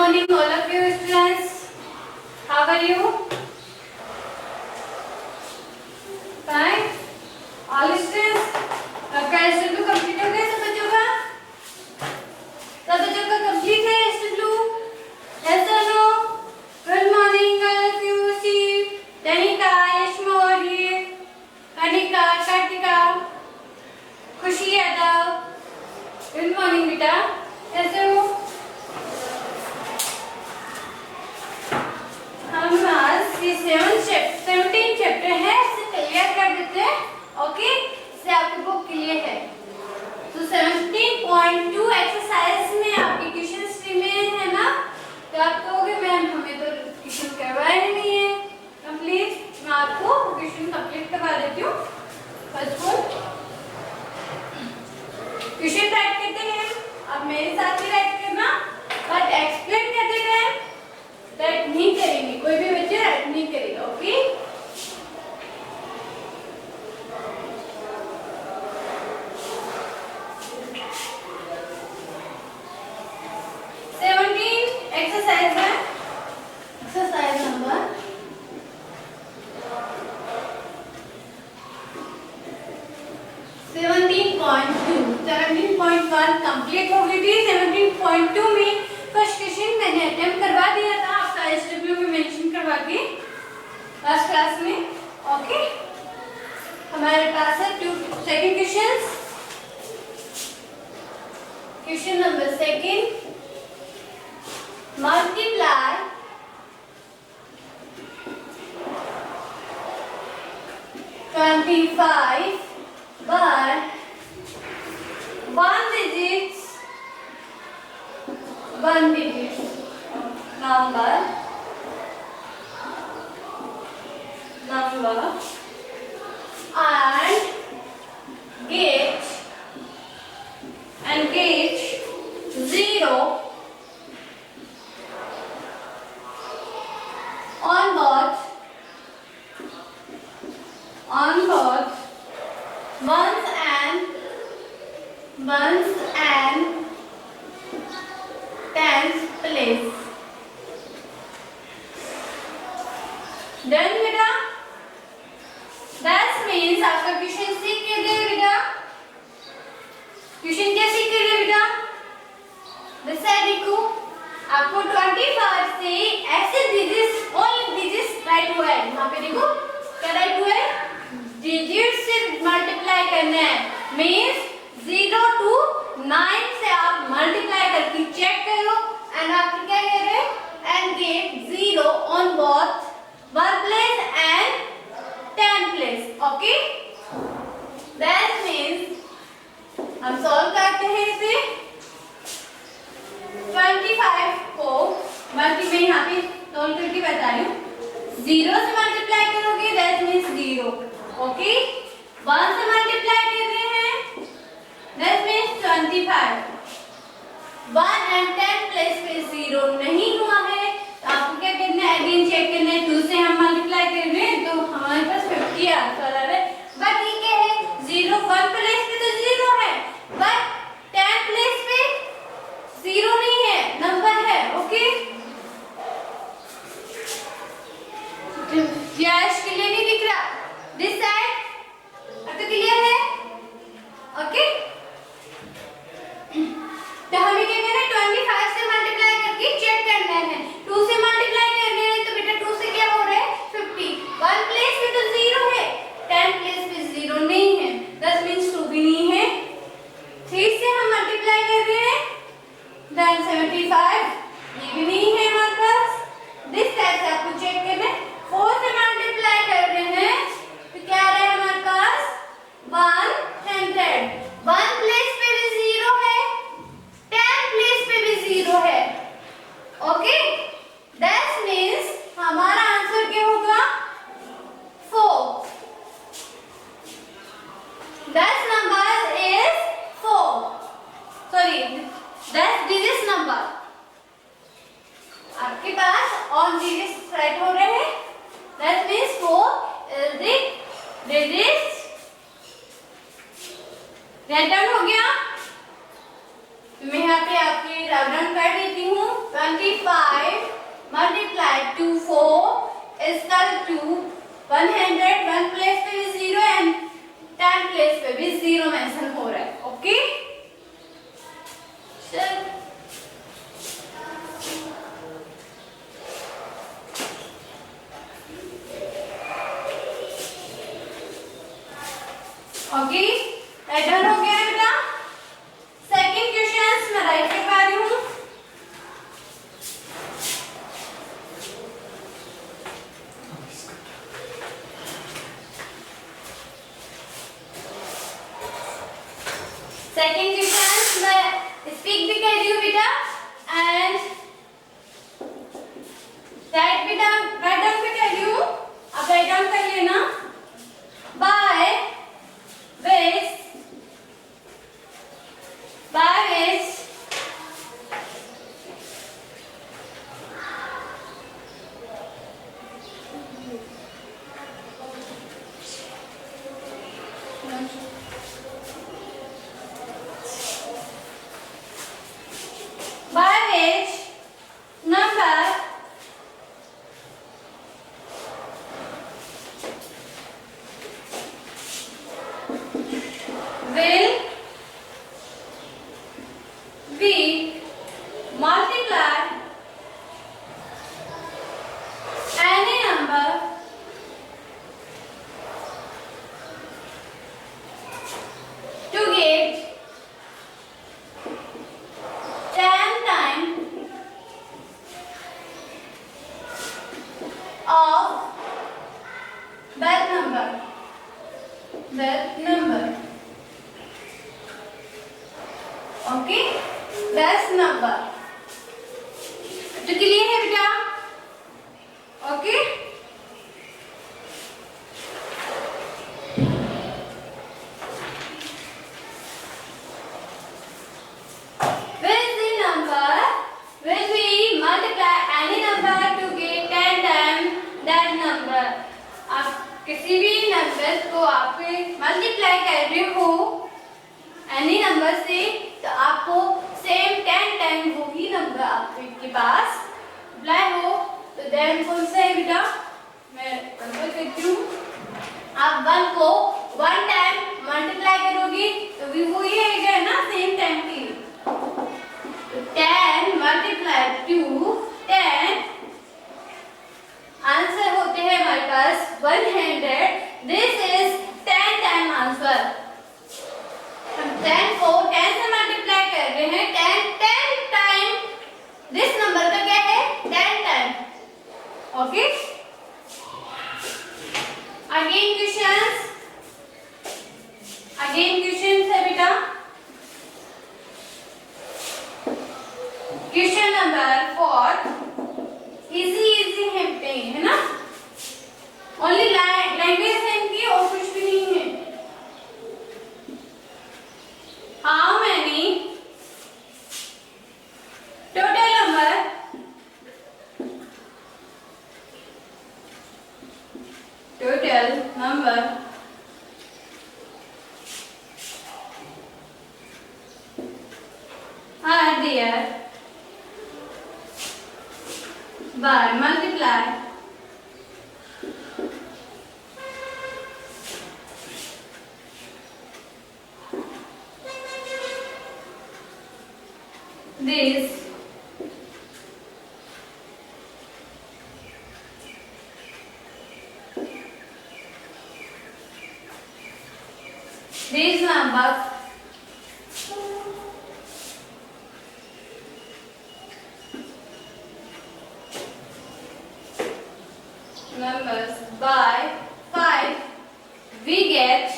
morning all of you students. How are you? Fine. All students, आपका SW complete हो गया सब बच्चों का? सब बच्चों का कंप्लीट है SW? Yes or no? Good morning all of you. See, Danika, Yashmori, Kanika, Kartika, खुशी यादव. Good morning बेटा. कैसे हो? हम आज ये 17 चैप्टर है, इसे क्लियर कर देते हैं. ओके, इससे आपकी बुक क्लियर है. तो 17.2 एक्सरसाइज में आपकी क्वेश्चन हिस्ट्री में है ना. तो आप कहोगे मैम हमें तो क्वेश्चन करवाया ही नहीं है कंप्लीट. मैं आपको क्वेश्चन कंप्लीट करवा देती हूँ. फर्स्ट वन क्वेश्चन राइट करते हैं. अब मेरे साथ ही राइट करना, बट एक्सप्लेन करते हैं. राइट नहीं करेंगे, कोई भी बच्चे राइट नहीं करेगा. ओके, एक्सरसाइज है. एक्सरसाइज नंबर 17.1 कंप्लीट हो गई थी. 17.2 में फर्स्ट क्वेश्चन मैंने अटेम्प्ट करवा दिया था आपका एसडब्ल्यू में मेंशन करवा के फर्स्ट क्लास में. ओके, हमारे पास है second question. Question number second, multiply 25 by 1 digit number and get 0 on both ones and tens place. Done बेटा. That means आपका क्वेश्चन सीख के दे बेटा. क्वेश्चन क्या सीख के दे बेटा? वैसे देखो आपको 25 से ऐसे डिजिट्स ऑल डिजिट्स राइट हुआ है. यहाँ पे देखो क्या राइट हुआ है, डिजिट से मल्टीप्लाई करना है. मींस 0 to 9 से आप मल्टीप्लाई करके चेक करो एंड आप क्या कर रहे हैं and get 0 on both 1 place and 10 place. Okay, that means हम सॉल्व करते हैं इसे. 25 को मल्टी में यहाँ पे सॉल्व करके बता रही हूँ. 0 से मल्टीप्लाई करोगे दैट मींस 0. ओके, 1 से मल्टीप्लाई कर रहे हैं दैट मींस 25. 1 and 10 प्लेस पे 0 नहीं हुआ है तो आपको क्या करना है, अगेन चेक करना है. 2 से हम मल्टीप्लाई कर रहे हैं तो हमारे पास 50 आंसर आ रहा है. बट ये क्या है, 0 1 प्लेस पे तो 0 है बट 10 प्लेस पे 0 नहीं है, नंबर है. ओके, यश क्लियर नहीं दिख रहा दिस साइड? अब तो क्लियर है. ओके, तो हमें क्या करना है, 25 से मल्टीप्लाई करके चेक करना है. 2 से मल्टीप्लाई करना है तो बेटा 2 से क्या हो रहा है 50. 1 प्लेस पे तो 0 है, 10 प्लेस पे 0 नहीं है, 10 मींस 2 भी नहीं है. 3 से हम मल्टीप्लाई कर रहे हैं देन 75, ये भी नहीं है हमारे पास. दिस टाइप से आपको चेक करना है. 4 से मल्टीप्लाई कर रहे हैं तो क्या आ रहा है हमारे पास 100. 1 प्लेस पे भी 0 है, 10 प्लेस पे भी 0 है. ओके, दैट मींस हमारा आंसर क्या होगा 4. That number is 4. Sorry, that digit number. आपके पास ऑल डिजिट्स राइट हो रहे हैं. That means 4 is the digit. Write down हो गया. मैं यहाँ पे आपके राउंड डाउन कर देती हूँ. 25 multiply 2 4 is equal to 100. 1 place पे भी 0 एंड 10 प्लेस पे भी 0 मेंशन हो रहा है. ओके चल ओके डन हो गया है बेटा. सेकंड क्वेश्चन मैं राइट करवा रही हूँ. सेकंड क्वेश्चन मैं स्पीक भी कर रही हूँ बेटा एंड राइट डाउन भी कर रही हूँ. आप राइट डाउन कर लेना. By which number will be multiplied any number to get 10 times of that number. Okay, that's number. तो क्लियर है बेटा. Okay with the number will we multiply any number to get 10 times that number. आप किसी भी number को आप multiply कर रहे हो एनी नंबर से तो आपको सेम 10 टाइम वो ही नंबर आपके पास अप्लाई हो तो देन कौन सा है बेटा. मैं नंबर करती हूँ. आप 1 को 1 टाइम मल्टीप्लाई करोगी तो भी वो ही आएगा ना सेम टाइम की. तो 10 मल्टीप्लाई 2 10 आंसर होते हैं हमारे पास 100. This is 10 time answer. हम 10 को 10 से मल्टीप्लाई कर रहे हैं. 10 टाइम दिस नंबर का क्या है 10 टाइम. ओके अगेन क्वेश्चंस है बेटा. क्वेश्चन नंबर 4 इजी है ना. ओनली लैंग्वेज है इनकी और कुछ भी नहीं है. How many total number are there by multiply this these numbers by 5 we get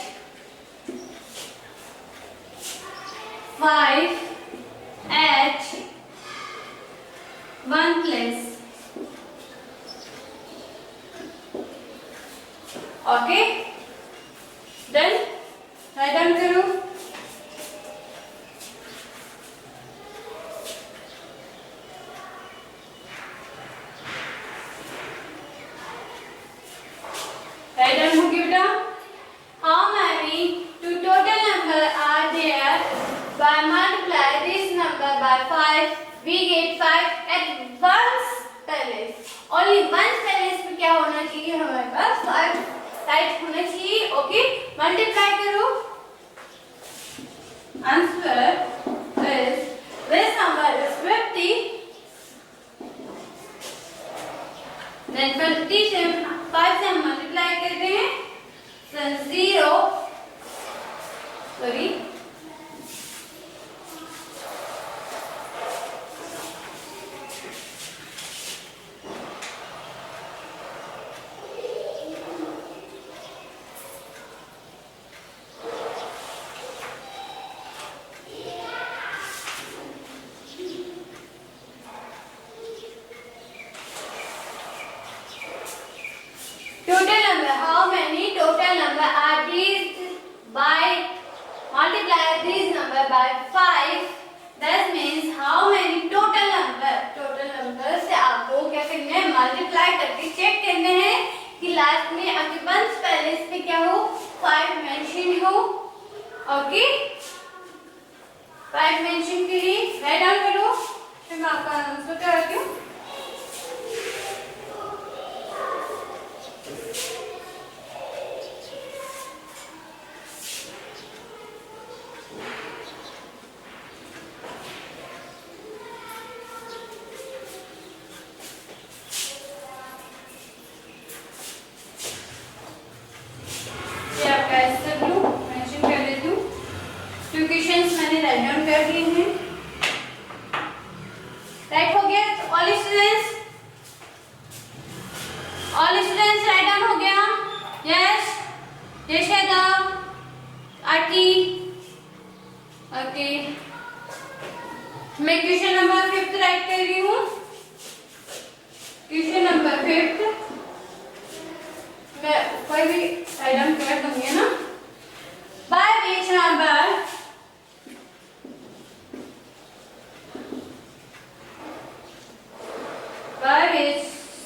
5 at 1 place. Okay, done. Write down करो. Write down हो गया बेटा. How many two total number are there by multiply this number by 5 we get 5 at 1 palace, only one palace में क्या होना चाहिए हमारे पास 5 type होना चाहिए। ओके, मल्टीप्लाई करो, answer is this number is 50, then 50 से 5 से हम मल्टीप्लाई करते हैं, then 0 sorry total number, how many total number are these by multiply these number by 5, that means how many total number से आपको क्या करना है, मल्टीप्लाई करके चेक करना है कि लास्ट में आपके वंस पैलेस पे क्या हो, 5 मेंशन हो। ओके, 5 मेंशन के लिए राइट डाउन करो, फिर मैं आपका आंसर कराती हूँ। मैंने राइट डाउन कर दिए हैं, राइट हो गया। तो ऑल स्टूडेंट्स राइट डाउन हो गया, यस यशदा आरती। ओके, मैं क्वेश्चन नंबर 5 राइट कर रही हूँ, क्वेश्चन नंबर 5 मैं कोई भी राइट डाउन कर दूंगी ना। By which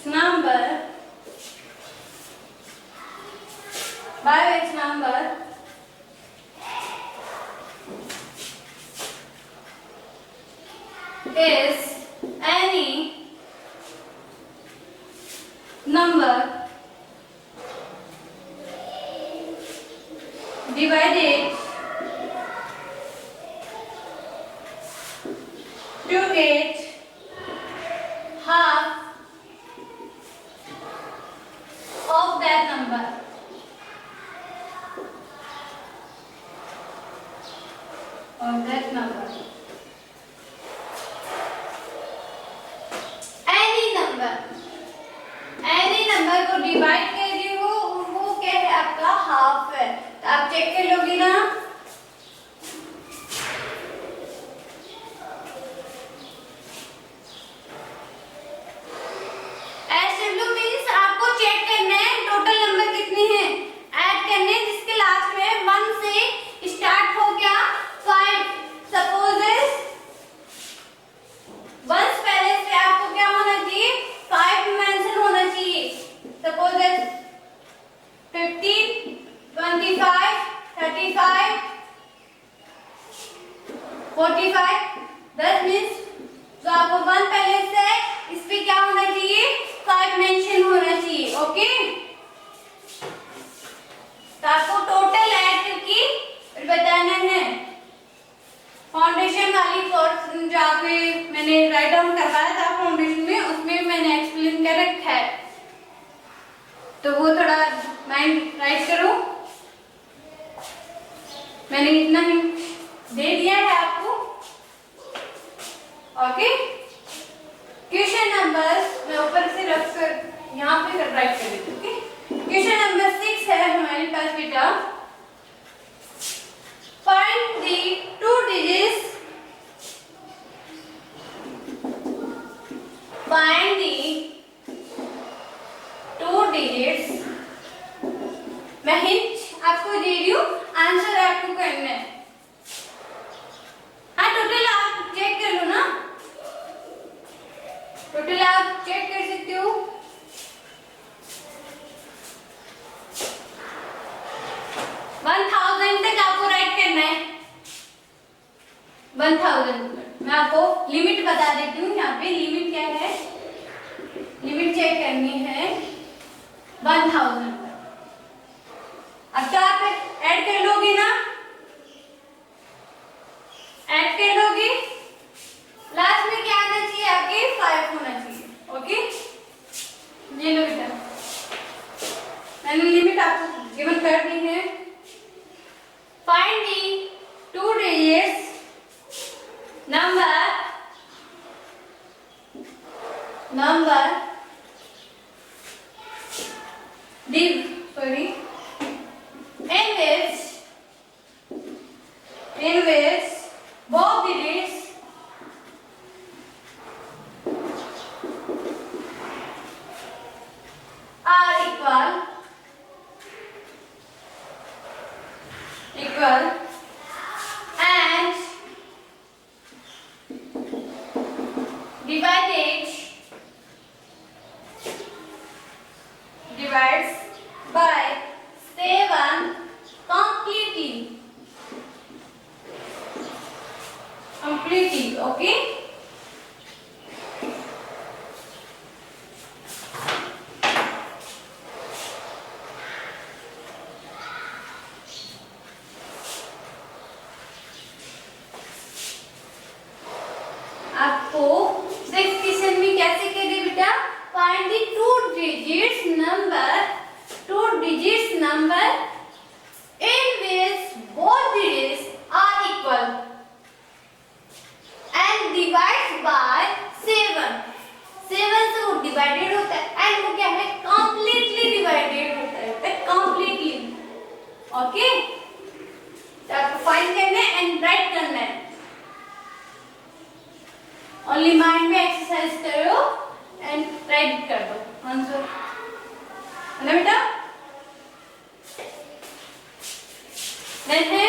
number by which number is any number divided to get half of that number? Of that number. Any number को डिवाइड कर रही हो, वो क्या है आपका हाफ है, तो आप चेक कर लोगी ना। Suppose that 50, 25, 35, 45, 10 means जो आपको 1 पहले से इस पे क्या होना चाहिए, 5 मेंशन होना चाहिए। ओके, तो आपको टोटल ऐड करके बताना है। फाउंडेशन वाली कोर्स जहाँ पे मैंने राइट डाउन करवाया था फाउंडेशन में, उसमें मैंने एक्सप्लेन कर रखा है, तो वो थोड़ा माइंड राइट करो। मैंने इतना ही दे दिया है आपको। ओके, क्वेश्चन नंबर मैं ऊपर से रख कर यहाँ पे राइट कर देती हूँ। ओके, क्वेश्चन नंबर 6 है हमारे पास बेटा, find the 2 digits, find the 2 digits। मैं हिंट आपको दे रही हूँ, आंसर आपको करना है। हाँ, टोटल आप चेक कर लो ना, टोटल आप चेक कर सकते हो। तक आपको राइट करना है, 1000। मैं आपको लिमिट बता देती हूँ, यहाँ पे लिमिट क्या है, 1000। अब क्या आप ऐड कर लोगे ना, ऐड कर लोगे, लास्ट में क्या आना चाहिए आपके 5 होना चाहिए। ओके, ये लो बेटा, मैंने लिमिट आपको गिवन कर दी है। Find the 2 digits number sorry in which both digits are equal and divides by 7 completely, okay। आपको 6 क्वेश्चन में कैसे कह दे बेटा, find the 2 digits number in which both digits are equal and divides by 7 से वो divided होता है and वो क्या है, कंप्लीटली डिवाइडेड होता है, कंप्लीटली। ओके, तो आपको फाइंड करना है एंड राइट करना है। ओनली माइंड में एक्सरसाइज करो एंड राइट कर दो आंसर, है ना बेटा। देन है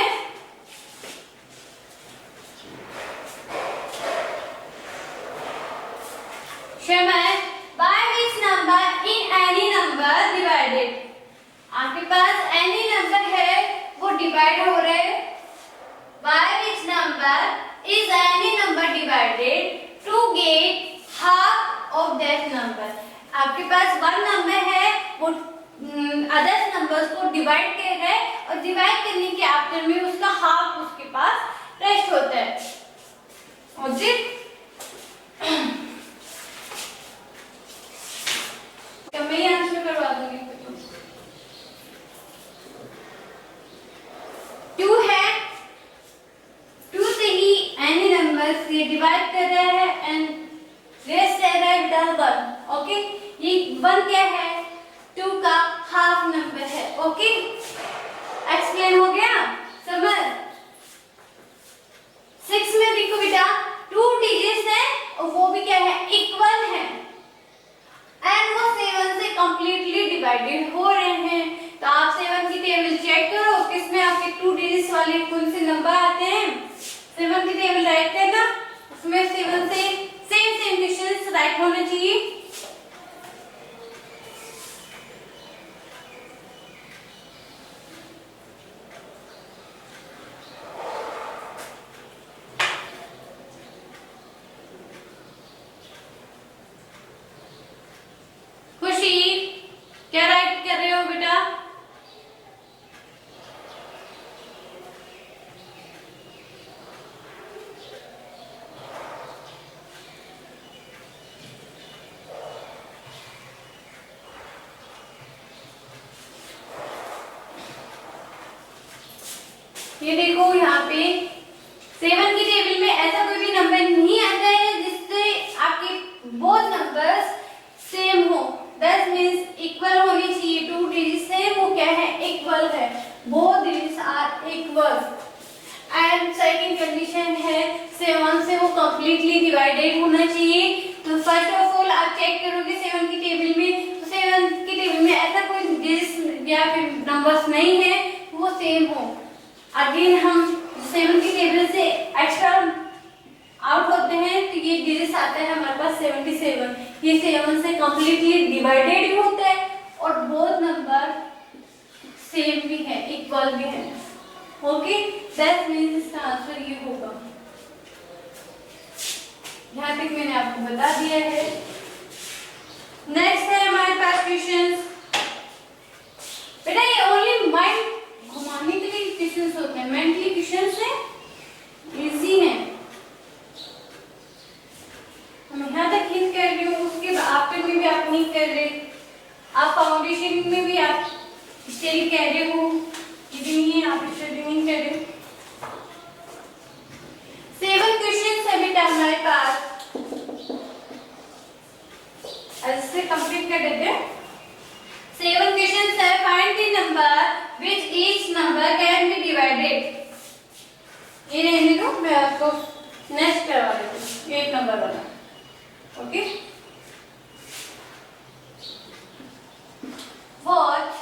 शमय, by which number in any number divided, आपके पास any नंबर है वो डिवाइड हो रहे हैं, by which number is any number divided to get half of that number, आपके पास 1 नंबर है वो अदर्स नंबर्स को डिवाइड कर रहा है और डिवाइड करने के आफ्टर में उसका हाफ उसके पास रेस्ट होता है। ओके, मैं ही आंसर करवा दूंगी। 2 है, 2 से ही एनी नंबर से डिवाइड कर रहा है एंड रेस्ट रह रहा है बेटा 1। ओके, ये 1 क्या है, 2 का हाफ नंबर है। ओके, एक्सप्लेन हो गया, समझ। 6 में देखो बेटा 2 डिजिट्स है और वो भी क्या है, इक्वल है एंड वो 7 से कंप्लीटली डिवाइडेड हो रहे हैं। तो आप 7 की टेबल चेक करो, किसमें आपके 2 डिजिट्स वाले कौन से नंबर आते हैं। 7 की टेबल राइट करना, उसमें 7 से सेम क्वेश्चंस राइट होने चाहिए। क्या राइट कर रहे हो बेटा, ये देखो यहाँ पे 7 की टेबल में ऐसा कोई भी नंबर नहीं आता है जिससे आपके बोथ नंबर्स सेम हो, दैट मींस इक्वल होनी चाहिए। 2 डिजिट्स है वो क्या है, इक्वल है, both digits are equal. And second condition है 7 से वो कंप्लीटली डिवाइडेड होना चाहिए। तो फर्स्ट ऑफ ऑल आप चेक करोगे 7 की टेबल में, तो 7 की टेबल में ऐसा कोई डिजिट्स या फिर नंबर्स नहीं है वो सेम हो। अगेन हम 7 की टेबल से एक्स्ट्रा आउट होते हैं तो ये डिजिट्स आता है हमारे पास 77, ये 7 से कंप्लीटली डिवाइडेड भी होता है और बोथ नंबर सेम भी है, इक्वल भी है। ओके, दैट मींस इसका आंसर ये होगा। यहाँ तक मैंने आपको बता दिया है। नेक्स्ट है हमारे पास क्वेश्चंस नहीं कर रहे, आप फाउंडेशन में भी आप स्टडी कर रहे हो, ये भी नहीं है आप स्टडी नहीं कर रहे। 7 क्वेश्चन है बेटा हमारे पास, ऐसे कंप्लीट कर देते हैं। 7 क्वेश्चन है, find the number which each number can be divided. ये रहने दो, मैं आपको नेक्स्ट करवा देती हूँ 1 नंबर वाला। Okay, what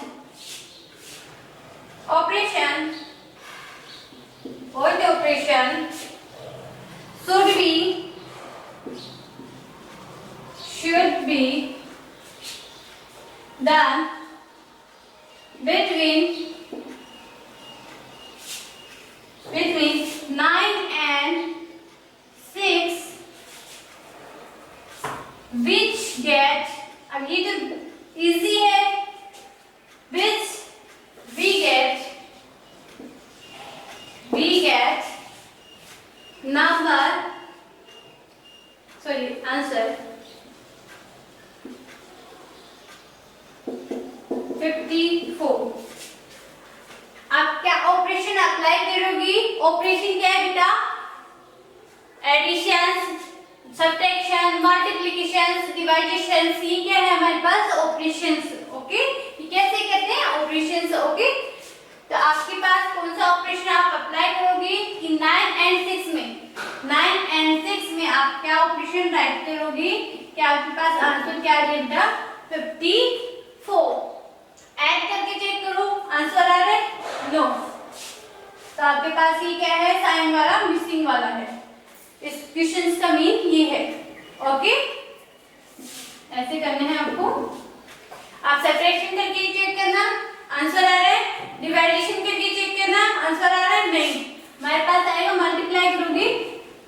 operation should be done between 9 and 6 which get, अब ये तो इजी है, which we get number, sorry answer 54। आप क्या ऑपरेशन अप्लाई करोगी? ऑपरेशन क्या है बेटा? एडिशन, सब्ट्रैक्शन, मल्टीप्लिकेशन, डिवाइडेशन, ये क्या है हमारे पास? ऑपरेशंस। ओके, ये कैसे करते हैं? ऑपरेशंस। ओके, तो आपके पास कौन सा ऑपरेशन आप अप्लाई करोगे कि 9 एंड 6 में, 9 एंड 6 में आप क्या ऑपरेशन राइट करोगे? क्या आपके पास आंसर क्या आ गया बेटा? 54। ऐड करके चेक करो आंसर आ रहा है? नो, तो आपके पास ये क्या है? साइन वाला मिसिंग वाला है। इस क्वेश्चन का मीन ये है। ओके, ऐसे करना है आपको। आप सब्ट्रैक्शन करके चेक करना आंसर आ रहा है, डिवाइडेशन करके चेक करना आंसर आ रहा है, नहीं, हमारे पास आएगा मल्टीप्लाई करोगे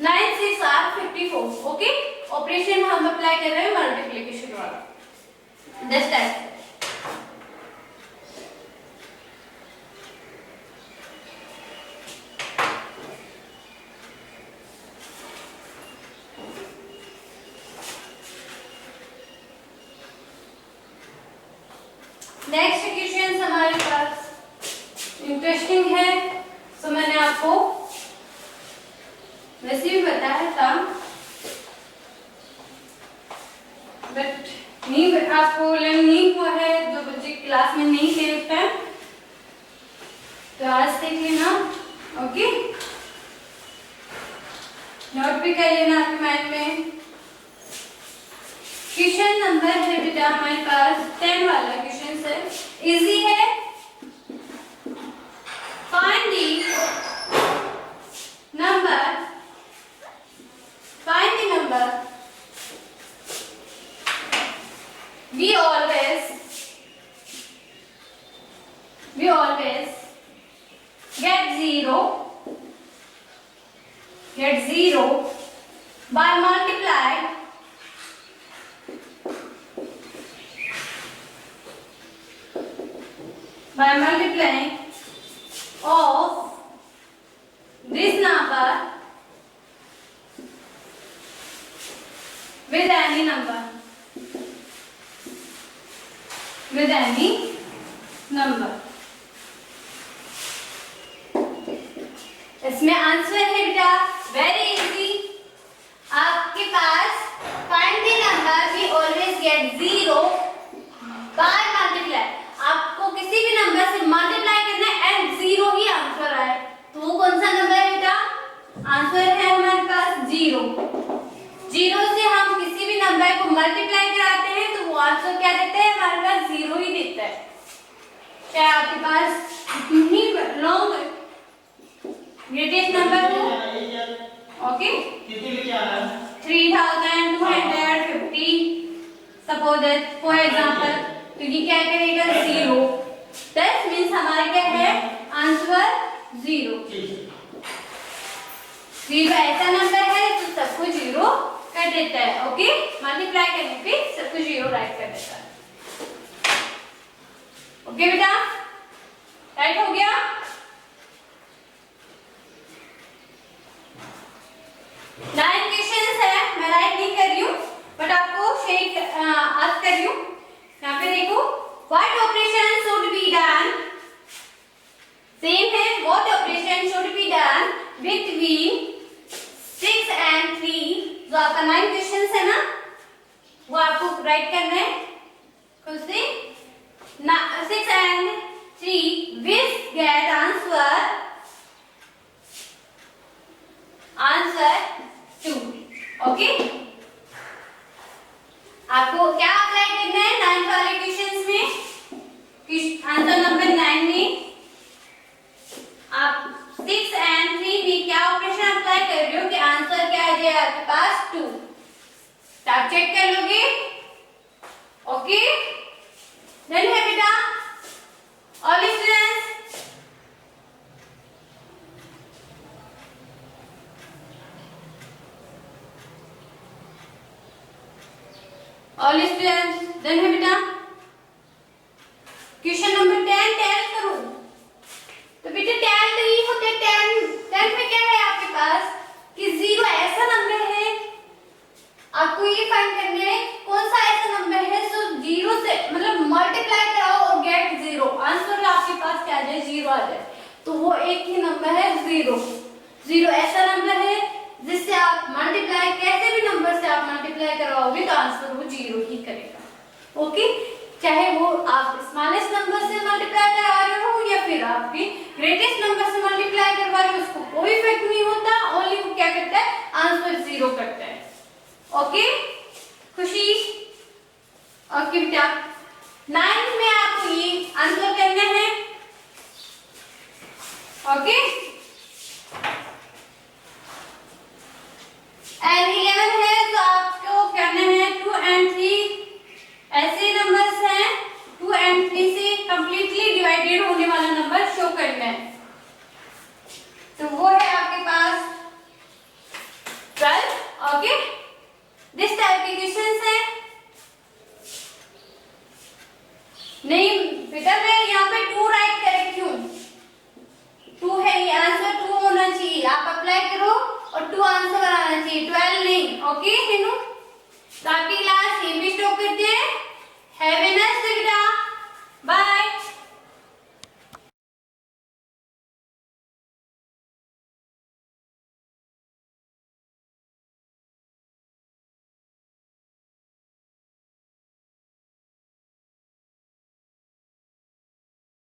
9 6 8 54। ओके, ऑपरेशन हम अप्लाई कर रहे हैं मल्टीप्लिकेशन वाला। दिस टाइप नेक्स्ट क्वेश्चन हमारे पास इंटरेस्टिंग है। तो मैंने आपको वैसे भी बताया था, बट नहीं, आपको लर्न नहीं हुआ है, जो बच्चे क्लास में नहीं थे उस टाइम, तो आज देख लेना। ओके, नोट भी कर लेना आपके माइंड में। क्वेश्चन नंबर है बेटा हमारे पास 10 वाला क्वेश्चन है, इजी है। Find the number we always get zero by multiplying of this number with any number, इसमें आंसर है बेटा वेरी इजी। आपके पास find the number we always get 0 by multiply, आपको किसी भी नंबर से मल्टीप्लाई करना है एंड 0 ही आंसर आए, तो वो कौन सा नंबर है बेटा? आंसर है हमारे पास 0। 0 से हम किसी भी नंबर को मल्टीप्लाई कराते हैं तो वो आंसर क्या देता है? हमारे पास 0 ही देता है। क्या आपके पास इतनी लॉन्ग ग्रेटेस्ट नंबर हो? Okay, 3250 suppose that for example, तो ये क्या करेगा? 0। दैट मींस हमारा क्या है? आंसर 0। 0 ऐसा नंबर है तो सबको 0 कर देता है। ओके, मल्टीप्लाई करने पे सबको 0 राइट कर देता है। ओके बेटा, राइट हो गया? नाइन क्वेश्चंस है, मैं राइट नहीं कर रही हूँ, बट आपको सही आज कर रही हूँ। यहाँ पे देखो what operation should be done, same है what operation should be done between 6 and 3, जो आपका 9 क्वेश्चन है ना वो आपको राइट करना है खुद से। 6 and 3 will get answer 2। Okay, आपको क्या अप्लाई करना है 9 वाले क्वेश्चंस में, आंसर नंबर 9 में आप 6 and 3 में क्या ऑपरेशन अप्लाई कर रहे हो कि आंसर क्या आ जाए आपके पास 2, तो आप चेक कर लोगे। ओके, डन है बेटा। All students, all students done है बेटा। क्वेश्चन नंबर 10 टेल करो। तो बेटा टेल तो ये होते हैं 10 में क्या है आपके पास कि 0 ऐसा नंबर है, आपको ये फाइंड करना है कौन सा ऐसा नंबर है जो 0 से मतलब मल्टीप्लाई कराओ और गेट 0, आंसर आपके पास क्या आ जाए 0 आ जाए। तो वो एक ही नंबर है 0। 0 ऐसा नंबर है जिससे आप मल्टीप्लाई कैसे भी नंबर से आप मल्टीप्लाई करवाओगे तो आंसर वो 0 ही करेगा। ओके, चाहे वो आप स्मॉलेस्ट नंबर से मल्टीप्लाई करवा रहे हो या फिर आपके ग्रेटेस्ट नंबर से मल्टीप्लाई करवा रहे हो, उसको कोई इफेक्ट नहीं होता, ओनली वो क्या करता है आंसर 0 करता है। ओके खुशी, ओके बेटा 9 में आपको ये आंसर करना है। ओके, एंड 11 है तो आपको करना है 2 and 3 ऐसे नंबर्स हैं 2 and 3 से कंप्लीटली डिवाइडेड होने वाला नंबर शो करना है, तो वो है आपके पास 12। ओके, दिस टाइप के क्वेश्चंस है। नहीं बेटा मैं